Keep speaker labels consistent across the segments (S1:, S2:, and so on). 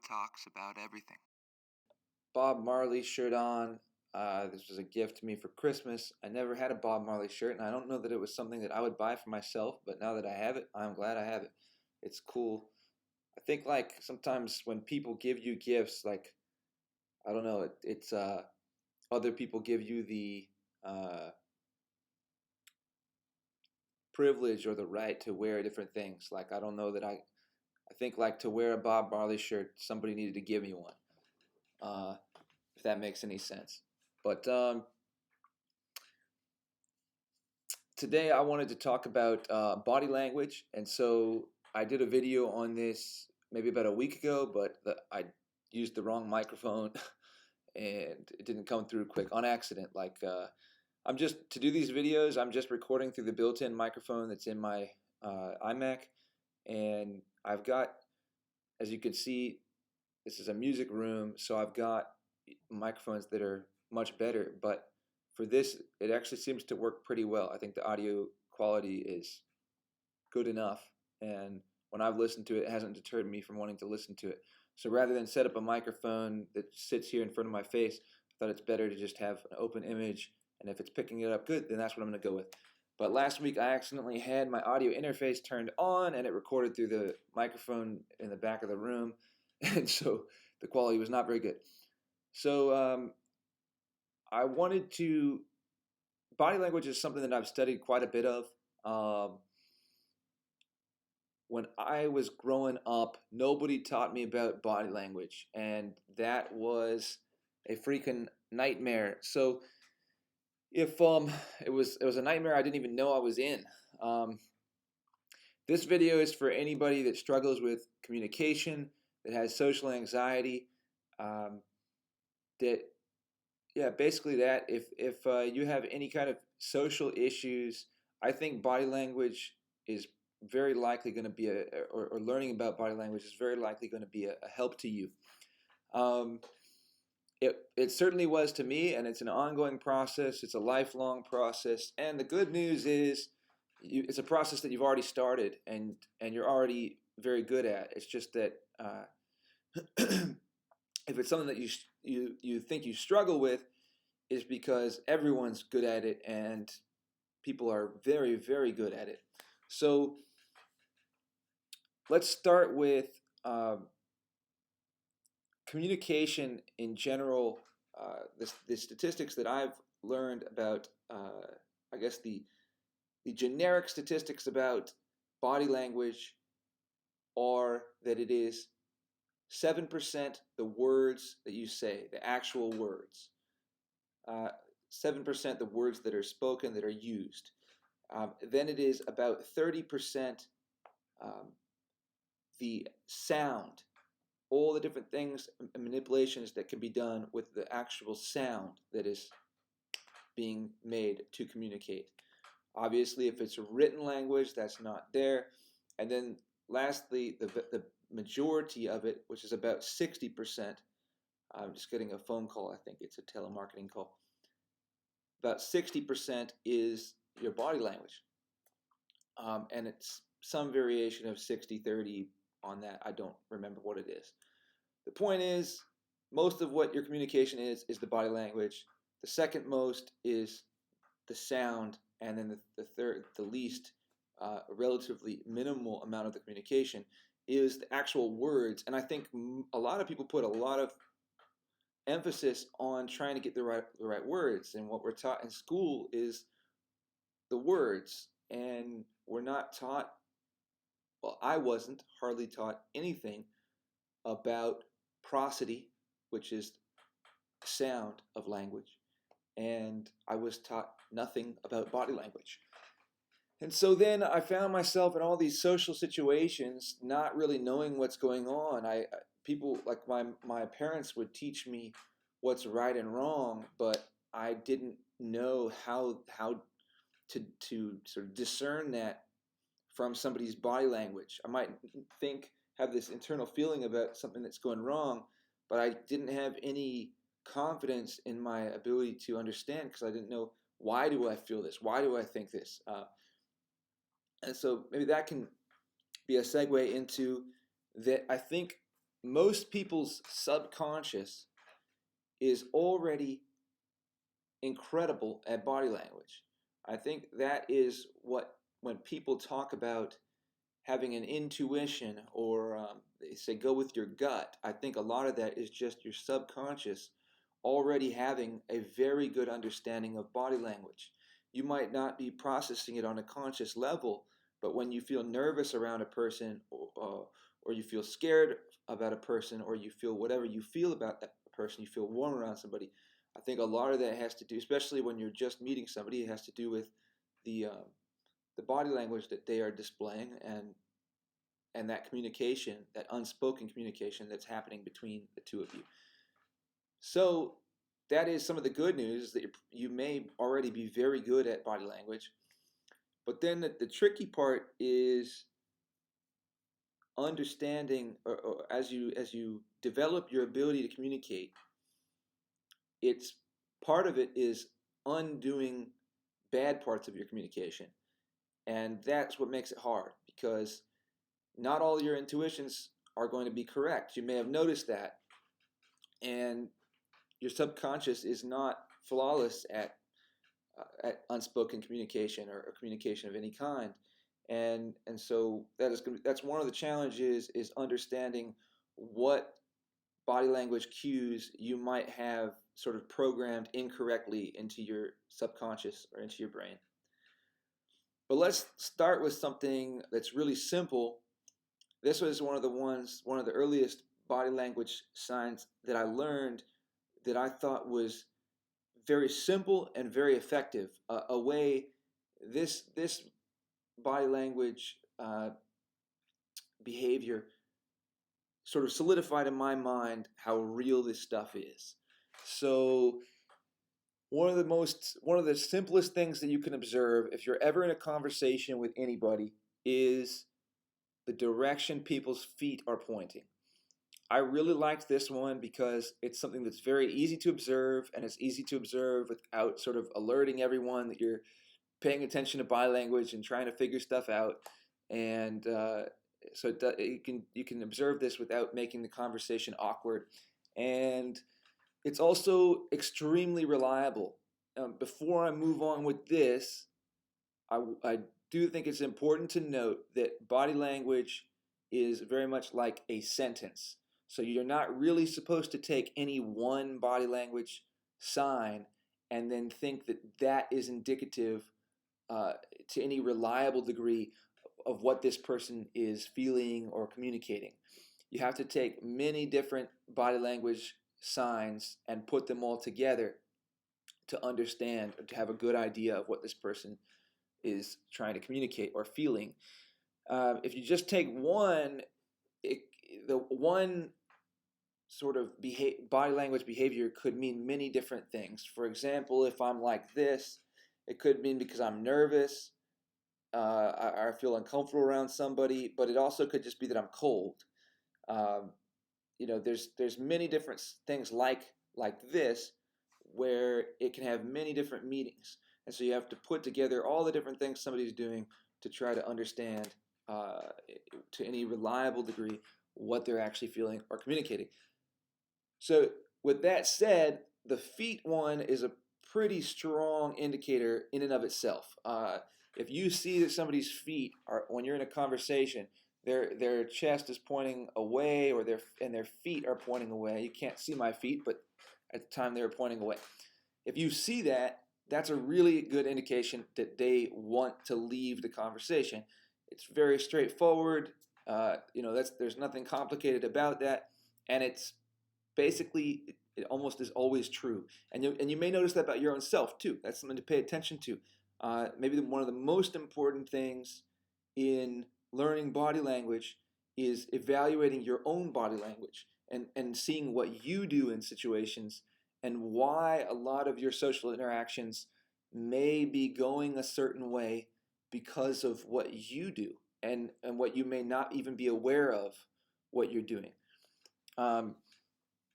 S1: talks about everything.
S2: Bob Marley shirt on. This was a gift to me for Christmas. I never had a Bob Marley shirt, and I don't know that it was something that I would buy for myself, but now that I have it, I'm glad I have it. It's cool. I think like sometimes when people give you gifts, like I don't know, it's other people give you the uh, privilege or the right to wear different things. Like I don't know that I think like to wear a Bob Marley shirt, somebody needed to give me one. Uh, if that makes any sense. But today I wanted to talk about body language, and so I did a video on this maybe about a week ago, but I used the wrong microphone and it didn't come through quick on accident. Like I'm just to do these videos, I'm just recording through the built-in microphone that's in my iMac, and I've got, as you can see, this is a music room, so I've got microphones that are much better, but for this, it actually seems to work pretty well. I think the audio quality is good enough, and when I've listened to it, it hasn't deterred me from wanting to listen to it. So rather than set up a microphone that sits here in front of my face, I thought it's better to just have an open image, and if it's picking it up good, then that's what I'm going to go with. But last week, I accidentally had my audio interface turned on, and it recorded through the microphone in the back of the room, and so the quality was not very good. So I wanted to. Body language is something that I've studied quite a bit of. Um, when I was growing up, nobody taught me about body language, and that was a freaking nightmare. So if it was a nightmare I didn't even know I was in. Um, this video is for anybody that struggles with communication, that has social anxiety, um, that yeah, basically that. If you have any kind of social issues, I think body language is very likely going to be or learning about body language is very likely going to be a help to you. Um, it certainly was to me, and it's an ongoing process. It's a lifelong process, and the good news is, it's a process that you've already started, and you're already very good at. It's just that if it's something that you think you struggle with, is because everyone's good at it and people are very, very good at it. So let's start with communication in general. The statistics that I've learned about, I guess the generic statistics about body language are that it is 7% the words that you say, the actual words. 7% the words that are spoken, that are used. Then it is about 30% um, the sound, all the different things and manipulations that can be done with the actual sound that is being made to communicate. Obviously, if it's a written language, that's not there. And then lastly, the majority of it, which is about 60%, I'm just getting a phone call, I think it's a telemarketing call. About 60% is your body language. And it's some variation of 60-30 on that. I don't remember what it is. The point is, most of what your communication is the body language. The second most is the sound, and then the third, the least, relatively minimal amount of the communication is the actual words. And I think a lot of people put a lot of emphasis on trying to get the right words. And what we're taught in school is the words, and we're not taught. Well, I wasn't hardly taught anything about prosody, which is sound of language, and I was taught nothing about body language. And so then I found myself in all these social situations, not really knowing what's going on. People like my parents would teach me what's right and wrong, but I didn't know how to sort of discern that from somebody's body language. I might have this internal feeling about something that's going wrong, but I didn't have any confidence in my ability to understand, because I didn't know, why do I feel this? Why do I think this? And so maybe that can be a segue into that. I think most people's subconscious is already incredible at body language. I think that is what, when people talk about having an intuition, or they say go with your gut, I think a lot of that is just your subconscious already having a very good understanding of body language. You might not be processing it on a conscious level, but when you feel nervous around a person, or you feel scared about a person, or you feel whatever you feel about that person, you feel warm around somebody, I think a lot of that has to do, especially when you're just meeting somebody, it has to do with the uh, the body language that they are displaying, and that communication, that unspoken communication that's happening between the two of you. So that is some of the good news, that you may already be very good at body language. But then the tricky part is understanding, or as you develop your ability to communicate, it's part of it is undoing bad parts of your communication. And that's what makes it hard, because not all your intuitions are going to be correct. You may have noticed that. And your subconscious is not flawless at unspoken communication, or communication of any kind. And so that's one of the challenges, is understanding what body language cues you might have sort of programmed incorrectly into your subconscious or into your brain. But let's start with something that's really simple. This was one of the earliest body language signs that I learned, that I thought was very simple and very effective. A way this body language behavior sort of solidified in my mind how real this stuff is. So one of the simplest things that you can observe if you're ever in a conversation with anybody is the direction people's feet are pointing. I really liked this one because it's something that's very easy to observe, and it's easy to observe without sort of alerting everyone that you're paying attention to body language and trying to figure stuff out. And so you can observe this without making the conversation awkward, and it's also extremely reliable. Before I move on with this, I do think it's important to note that body language is very much like a sentence. So you're not really supposed to take any one body language sign and then think that that is indicative to any reliable degree of what this person is feeling or communicating. You have to take many different body language signs and put them all together to understand, or to have a good idea of what this person is trying to communicate or feeling. If you just take one, the one sort of body language behavior could mean many different things. For example, if I'm like this, it could mean because I'm nervous, I feel uncomfortable around somebody, but it also could just be that I'm cold. Um, there's many different things like this, where it can have many different meanings, and so you have to put together all the different things somebody's doing to try to understand, to any reliable degree, what they're actually feeling or communicating. So with that said, the feet one is a pretty strong indicator in and of itself. If you see that somebody's feet are, when you're in a conversation, their chest is pointing away, or their feet are pointing away. You can't see my feet, but at the time they were pointing away. If you see that, that's a really good indication that they want to leave the conversation. It's very straightforward. There's nothing complicated about that, and it's basically, it almost is always true. And you may notice that about your own self too. That's something to pay attention to. Maybe one of the most important things in learning body language is evaluating your own body language, and seeing what you do in situations, and why a lot of your social interactions may be going a certain way because of what you do, and what you may not even be aware of what you're doing.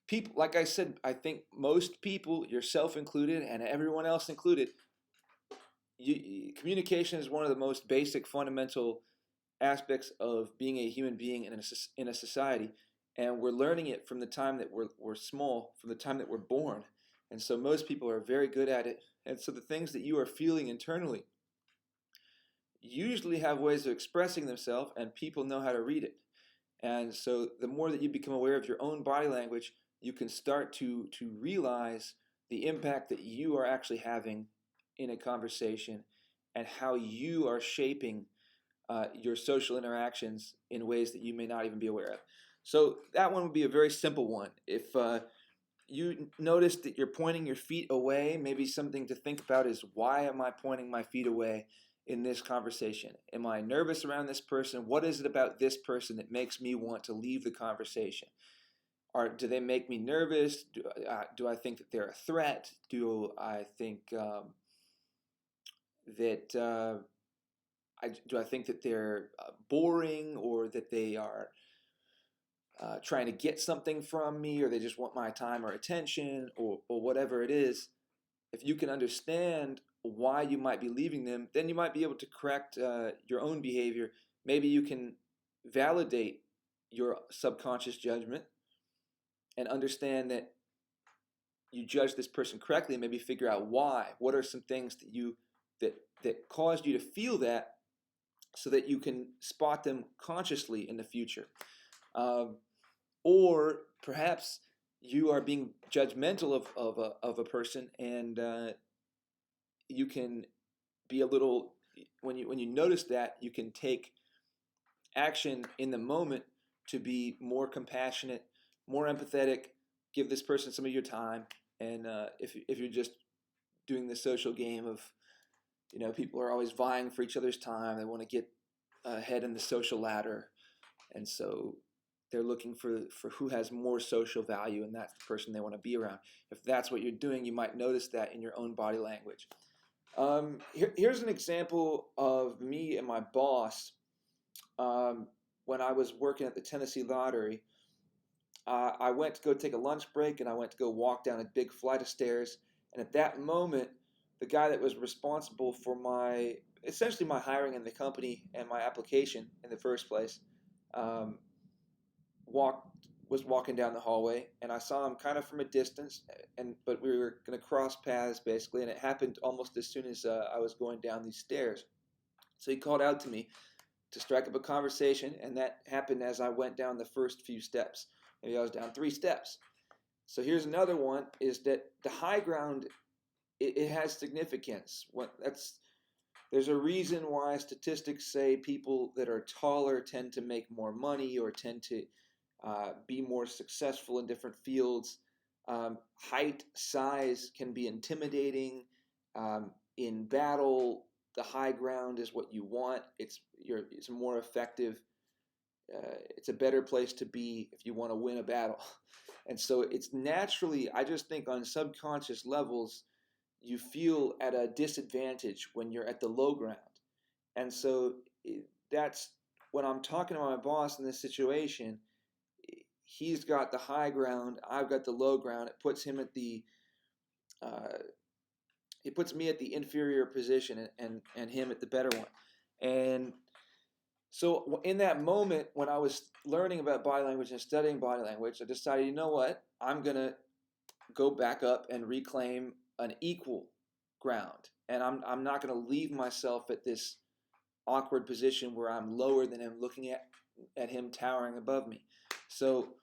S2: People, like I said, I think most people, yourself included, and everyone else included, communication is one of the most basic, fundamental aspects of being a human being in a society. and we're learning it from the time that we're small, from the time that we're born. And so most people are very good at it. And so the things that you are feeling internally usually have ways of expressing themselves, and people know how to read it. And so the more that you become aware of your own body language, you can start to realize the impact that you are actually having in a conversation, and how you are shaping your social interactions in ways that you may not even be aware of. So that one would be a very simple one. If you notice that you're pointing your feet away, maybe something to think about is, why am I pointing my feet away in this conversation? Am I nervous around this person? What is it about this person that makes me want to leave the conversation? Or do they make me nervous? Do I think that they're a threat? Do I think do I think that they're boring, or that they are trying to get something from me, or they just want my time or attention, or whatever it is? If you can understand why you might be leaving them, then you might be able to correct your own behavior. Maybe you can validate your subconscious judgment and understand that you judge this person correctly, and maybe figure out why. What are some things that caused you to feel that, so that you can spot them consciously in the future. Or perhaps you are being judgmental of a person, and you can be a little, when you notice that, you can take action in the moment to be more compassionate, more empathetic, give this person some of your time. And if you're just doing the social game of, people are always vying for each other's time, they want to get ahead in the social ladder, and so they're looking for who has more social value, and that's the person they want to be around. If that's what you're doing, you might notice that in your own body language. Here's an example of me and my boss. When I was working at the Tennessee Lottery, I went to go take a lunch break, and I went to go walk down a big flight of stairs. And at that moment, the guy that was responsible for essentially my hiring in the company and my application in the first place, was walking down the hallway, and I saw him kind of from a distance, but we were going to cross paths basically, and it happened almost as soon as I was going down these stairs. So he called out to me to strike up a conversation, and that happened as I went down the first few steps. Maybe I was down 3 steps. So here's another one, is that the high ground, it has significance. There's a reason why statistics say people that are taller tend to make more money, or tend to be more successful in different fields. Height, size can be intimidating. In battle, the high ground is what you want. It's more effective. It's a better place to be if you want to win a battle. And so it's naturally, I just think on subconscious levels, you feel at a disadvantage when you're at the low ground. And so that's when I'm talking to my boss in this situation. He's got the high ground, I've got the low ground. It puts him at it puts me at the inferior position, and him at the better one. And so in that moment, when I was learning about body language and studying body language, I decided, you know what? I'm going to go back up and reclaim an equal ground. And I'm not going to leave myself at this awkward position where I'm lower than him, looking at him towering above me. So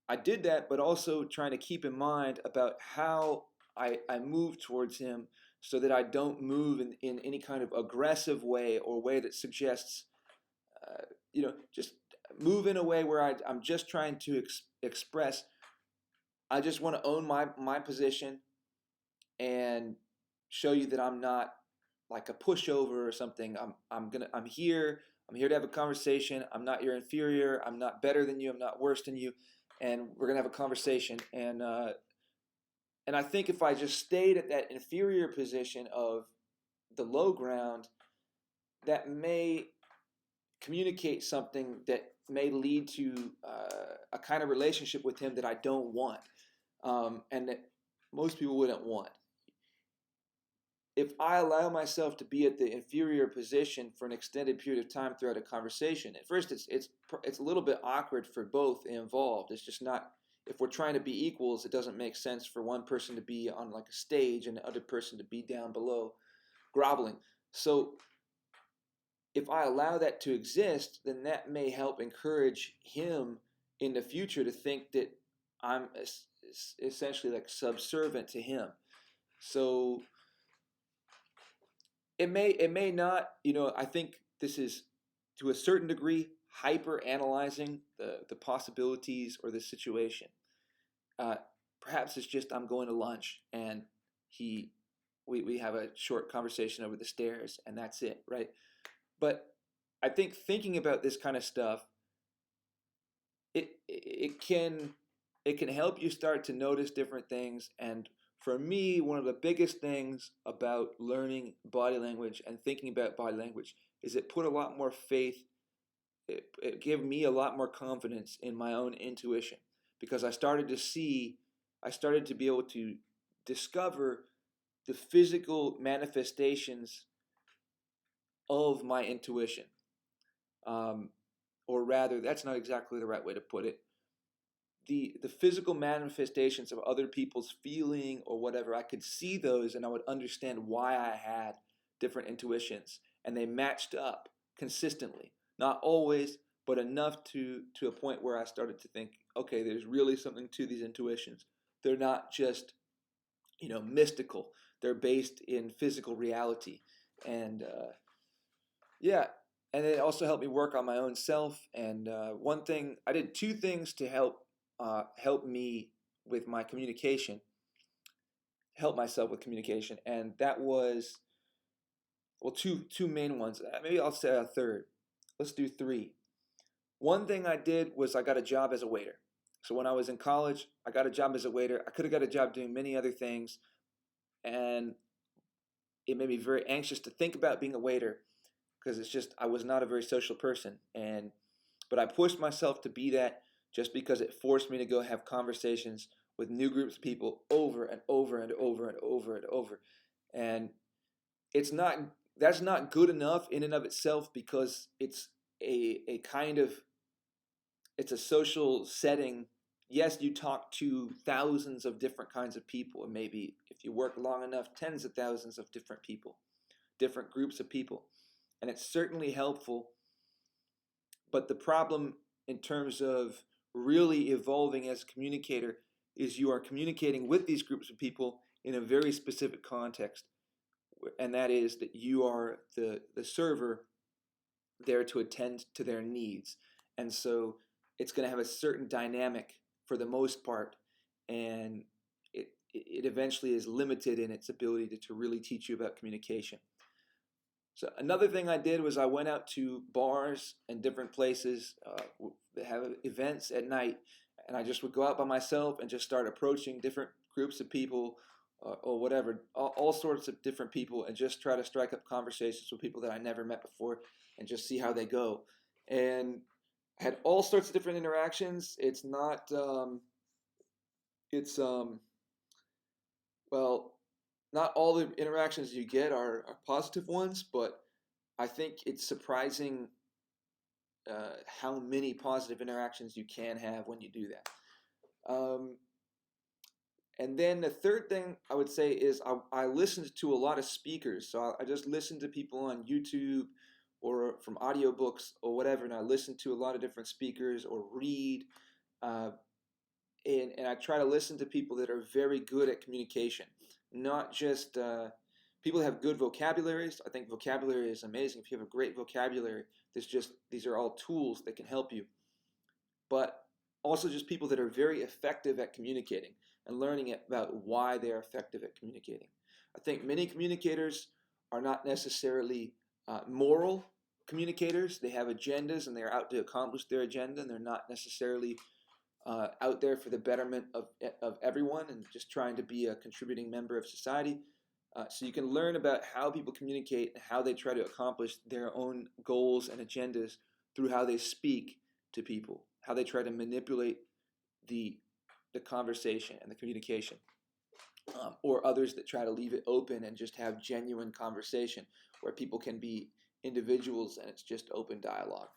S2: I did that, but also trying to keep in mind about how I move towards him, so that I don't move in any kind of aggressive way, or way that suggests, just move in a way where I'm just trying to express, I just want to own my position and show you that I'm not like a pushover or something. I'm here to have a conversation. I'm not your inferior. I'm not better than you. I'm not worse than you. And we're going to have a conversation. And I think if I just stayed at that inferior position of the low ground, that may communicate something that may lead to a kind of relationship with him that I don't want, and that most people wouldn't want. if I allow myself to be at the inferior position for an extended period of time throughout a conversation, at first it's a little bit awkward for both involved. It's just not, if we're trying to be equals, it doesn't make sense for one person to be on like a stage and the other person to be down below groveling. So if I allow that to exist, then that may help encourage him in the future to think that I'm essentially like subservient to him. So it may not, I think this is to a certain degree hyper analyzing the possibilities or the situation. Uh, Perhaps it's just I'm going to lunch and he we have a short conversation over the stairs and that's it, right? But I think thinking about this kind of stuff, it can help you start to notice different things. And for me, one of the biggest things about learning body language and thinking about body language is it put a lot more faith. It gave me a lot more confidence in my own intuition because I started to be able to discover the physical manifestations of my intuition. Or rather, that's not exactly the right way to put it. The physical manifestations of other people's feeling or whatever, I could see those and I would understand why I had different intuitions, and they matched up consistently. Not always, but enough to a point where I started to think, okay, there's really something to these intuitions. They're not just mystical. They're based in physical reality, and yeah, and it also helped me work on my own self. And one thing I did, two things to help me with my communication, help myself with communication, and that was, well, two main ones. Maybe I'll say a third. Let's do three. One thing I did was I got a job as a waiter. So when I was in college, I got a job as a waiter. I could have got a job doing many other things, and it made me very anxious to think about being a waiter because it's just I was not a very social person, and but I pushed myself to be that just because it forced me to go have conversations with new groups of people over and over and over and over and over. And it's not that's not good enough in and of itself because it's a kind of it's a social setting. Yes, you talk to thousands of different kinds of people, and maybe if you work long enough, tens of thousands of different people, different groups of people. And it's certainly helpful. But the problem in terms of really evolving as a communicator is you are communicating with these groups of people in a very specific context. And that is that you are the server there to attend to their needs. And so it's going to have a certain dynamic for the most part. And it eventually is limited in its ability to really teach you about communication. So another thing I did was I went out to bars and different places that have events at night, and I just would go out by myself and just start approaching different groups of people or whatever, all sorts of different people, and just try to strike up conversations with people that I never met before, and just see how they go. And I had all sorts of different interactions. It's not, it's well, not all the interactions you get are positive ones, but I think it's surprising how many positive interactions you can have when you do that. And then the third thing I would say is I listened to a lot of speakers. So I just listened to people on YouTube or from audiobooks or whatever, and I listened to a lot of different speakers or read. Uh, and I try to listen to people that are very good at communication, not just people that have good vocabularies. I think vocabulary is amazing. If you have a great vocabulary, these are all tools that can help you. But also just people that are very effective at communicating and learning about why they are effective at communicating. I think many communicators are not necessarily moral communicators. They have agendas and they're out to accomplish their agenda, and they're not necessarily out there for the betterment of everyone and just trying to be a contributing member of society. So you can learn about how people communicate and how they try to accomplish their own goals and agendas through how they speak to people, how they try to manipulate the conversation and the communication. or others that try to leave it open and just have genuine conversation where people can be individuals and it's just open dialogue.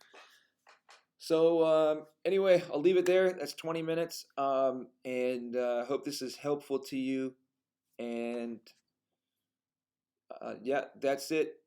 S2: So anyway, I'll leave it there. That's 20 minutes, and hope this is helpful to you. And yeah, that's it.